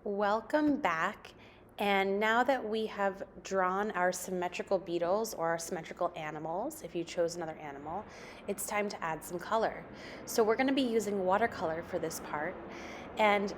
Welcome back. And now that we have drawn our symmetrical beetles or our symmetrical animals, if you chose another animal, it's time to add some color. So we're going to be using watercolor for this part. And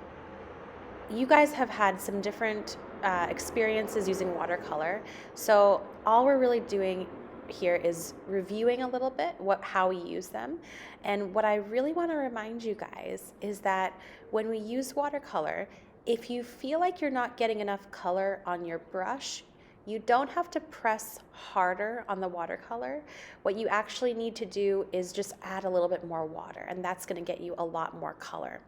you guys have had some different experiences using watercolor. So all we're really doing here is reviewing a little bit how we use them. And what I really want to remind you guys is that when we use watercolor, if you feel like you're not getting enough color on your brush, you don't have to press harder on the watercolor. What you actually need to do is just add a little bit more water, and that's going to get you a lot more color.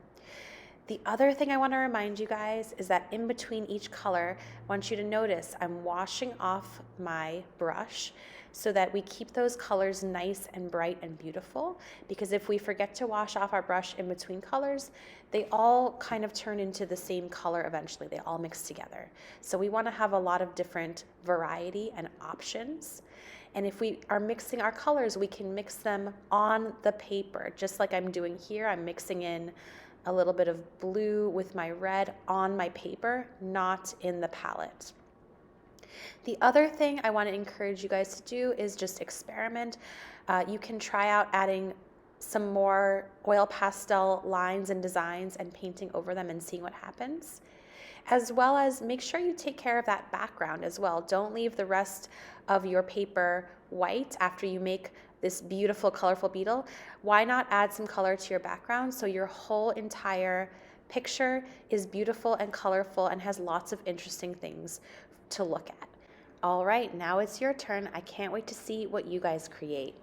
The other thing I want to remind you guys is that in between each color, I want you to notice I'm washing off my brush so that we keep those colors nice and bright and beautiful, because if we forget to wash off our brush in between colors, they all kind of turn into the same color eventually. They all mix together. So we want to have a lot of different variety and options. And if we are mixing our colors, we can mix them on the paper, just like I'm doing here. I'm mixing in a little bit of blue with my red on my paper, not in the palette. The other thing I want to encourage you guys to do is just experiment. You can try out adding some more oil pastel lines and designs and painting over them and seeing what happens. As well as make sure you take care of that background as well. Don't leave the rest of your paper white after you make this beautiful, colorful beetle. Why not add some color to your background so your whole entire picture is beautiful and colorful and has lots of interesting things to look at. All right, now it's your turn. I can't wait to see what you guys create.